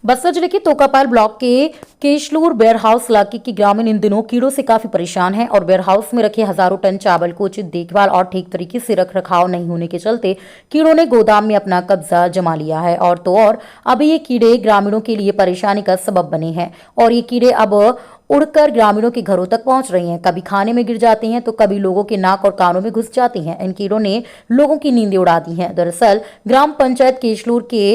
बस्तर जिले के तोकापाल ब्लॉक के केशलूर वेयरहाउस इलाके के ग्रामीण इन दिनों कीड़ों से काफी परेशान हैं और वेयरहाउस में रखे हजारों टन चावल को उचित देखभाल और ठीक तरीके से रख रखाव नहीं होने के चलते कीड़ों ने गोदाम में अपना कब्जा जमा लिया है। और अब ये कीड़े ग्रामीणों के लिए परेशानी का सबब बने हैं और ये कीड़े अब उड़कर ग्रामीणों के घरों तक पहुंच रही हैं। कभी खाने में गिर जाती हैं तो कभी लोगों के नाक और कानों में घुस जाती हैं। इन कीड़ों ने लोगों की नींदें उड़ा दी हैं। दरअसल ग्राम पंचायत केशलूर के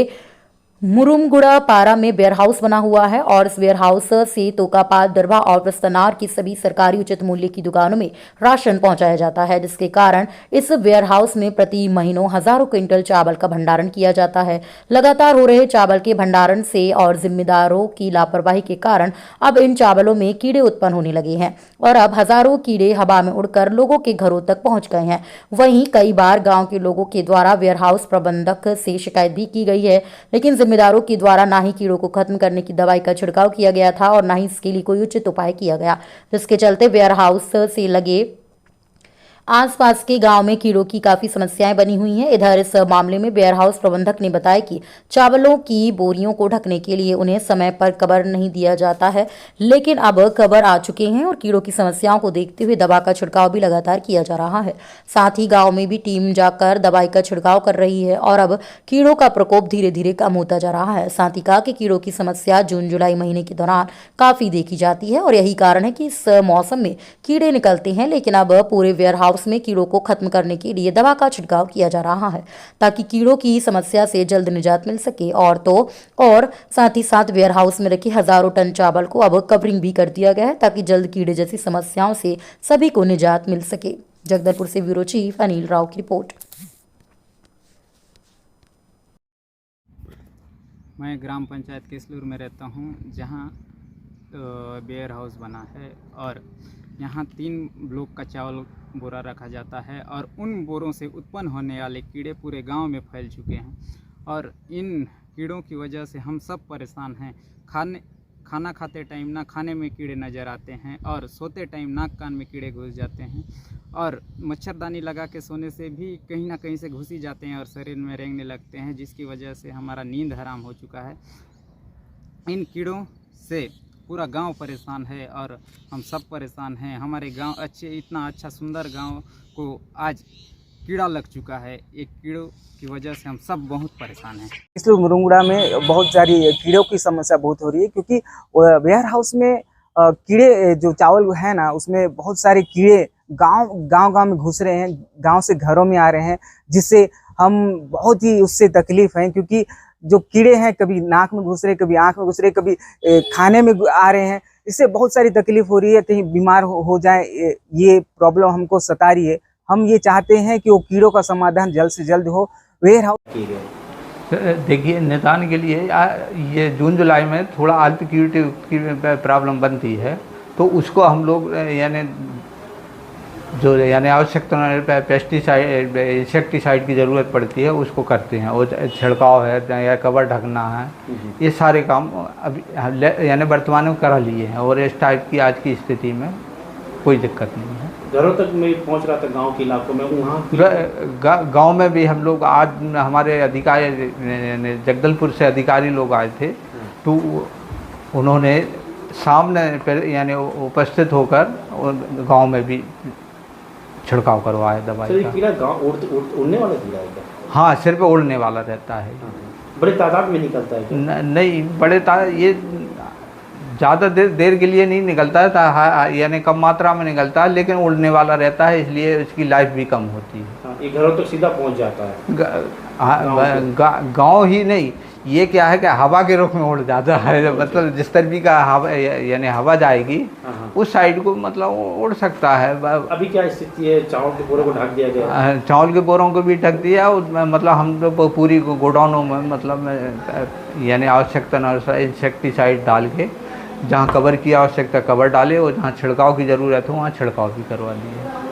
मुरुमगुड़ा पारा में वेयरहाउस बना हुआ है और इस वेयरहाउस से तोकापाल, दरभा और प्रस्तनार की सभी सरकारी उचित मूल्य की दुकानों में राशन पहुंचाया जाता है, जिसके कारण इस वेयरहाउस में प्रति महीनों हजारों क्विंटल चावल का भंडारण किया जाता है। लगातार हो रहे चावल के भंडारण से और जिम्मेदारों की लापरवाही के कारण अब इन चावलों में कीड़े उत्पन्न होने लगे हैं और अब हजारों कीड़े हवा में उड़कर लोगों के घरों तक पहुंच गए हैं। वहीं कई बार गांव के लोगों के द्वारा वेयरहाउस प्रबंधक से शिकायत भी की गई है, लेकिन जिम्मेदारों के द्वारा ना ही कीड़ों को खत्म करने की दवाई का छिड़काव किया गया था और ना ही इसके लिए कोई उचित उपाय किया गया, जिसके चलते वेयरहाउस से लगे आसपास के गांव में कीड़ों की काफी समस्याएं बनी हुई हैं। इधर इस मामले में वेयरहाउस प्रबंधक ने बताया कि चावलों की बोरियों को ढकने के लिए उन्हें समय पर कवर नहीं दिया जाता है, लेकिन अब कवर आ चुके हैं और कीड़ों की समस्याओं को देखते हुए दवा का छिड़काव भी लगातार किया जा रहा है। साथ ही गाँव में भी टीम जाकर दवाई का छिड़काव कर रही है और अब कीड़ों का प्रकोप धीरे धीरे कम होता जा रहा है। साथ ही कहा कि कीड़ों की समस्या जून जुलाई महीने के दौरान काफी देखी जाती है और यही कारण है कि इस मौसम में कीड़े निकलते हैं, लेकिन अब पूरे वेयरहाउस में कीड़ों को खत्म करने के लिए दवा का छिड़काव किया जा रहा है ताकि कीड़ों की समस्या से जल्द निजात मिल सके। और साथ ही साथ वेयरहाउस में रखे हजारों टन चावल को अब कवरिंग भी कर दिया गया है ताकि जल्द कीड़े जैसी समस्याओं से सभी को निजात मिल सके। जगदलपुर से ब्यूरो चीफ अनिल राव की रिपोर्ट। मैं ग्राम पंचायत केसलूर में रहता हूँ, जहाँ वेयर हाउस बना है और यहाँ 3 ब्लॉक का चावल बोरा रखा जाता है और उन बोरों से उत्पन्न होने वाले कीड़े पूरे गांव में फैल चुके हैं और इन कीड़ों की वजह से हम सब परेशान हैं। खाना खाते टाइम ना खाने में कीड़े नज़र आते हैं और सोते टाइम नाक कान में कीड़े घुस जाते हैं और मच्छरदानी लगा के सोने से भी कहीं ना कहीं से घुस ही जाते हैं और शरीर में रेंगने लगते हैं, जिसकी वजह से हमारा नींद हराम हो चुका है। इन कीड़ों से पूरा गांव परेशान है और हम सब परेशान हैं। हमारे गांव इतना अच्छा सुंदर गांव को आज कीड़ा लग चुका है। एक कीड़ों की वजह से हम सब बहुत परेशान हैं। इसलिए मुरुंगुड़ा में बहुत सारी कीड़ों की समस्या बहुत हो रही है, क्योंकि वेयर हाउस में कीड़े जो चावल है ना, उसमें बहुत सारे कीड़े गांव में घुस रहे हैं, गांव से घरों में आ रहे हैं, जिससे हम बहुत ही उससे तकलीफ हैं। क्योंकि जो कीड़े हैं कभी नाक में घुस रहे, कभी आंख में घुस रहे, कभी खाने में आ रहे हैं, इससे बहुत सारी तकलीफ हो रही है। कहीं बीमार हो जाए, ये प्रॉब्लम हमको सता रही है। हम ये चाहते हैं कि वो कीड़ों का समाधान जल्द से जल्द हो। वेयर हाउस देखिए, निदान के लिए ये जून जुलाई में थोड़ा अल्पीक्यूटी की प्रॉब्लम बनती है, तो उसको हम लोग यानी आवश्यकता पेस्टिसाइड इंसेक्टिसाइड की ज़रूरत पड़ती है, उसको करते हैं। और छिड़काव है या कवर ढकना है, ये सारे काम अभी यानी वर्तमान में करा लिए हैं और इस टाइप की आज की स्थिति में कोई दिक्कत नहीं है। घरों तक में पहुंच रहा था गांव के इलाकों में, वहाँ गांव में भी हम लोग आज हमारे अधिकारी जगदलपुर से अधिकारी लोग आए थे, तो उन्होंने सामने यानी उपस्थित होकर गांव में भी छिड़काव करवाया दवाई का। कीड़ा गांव उड़ने वाला कीड़ा है क्या? हाँ, सिर पे उड़ने वाला रहता है। बड़े तादाद में निकलता है क्या? नहीं, बड़े ये ज़्यादा देर के लिए नहीं निकलता है, यानी कम मात्रा में निकलता है, लेकिन उड़ने वाला रहता है, इसलिए इसकी लाइफ भी कम होती है। ये घरों तक सीधा पहुंच जाता है? गांव ही नहीं, ये क्या है कि हवा के रुख में उड़ जाता है। मतलब जिस तरह का हवा यानी हवा जाएगी उस साइड को मतलब उड़ सकता है। अभी क्या स्थिति है? चावल के बोरों को ढक दिया गया? चावल के बोरों को भी ढक दिया। मतलब हम लोग पूरी गोडाउनों में मतलब यानी आवश्यकता अनुसार इंसेक्टिसाइड डाल के जहाँ कवर की आवश्यकता कवर डाले और जहाँ छिड़काव की ज़रूरत हो वहाँ छिड़काव भी करवा दिए।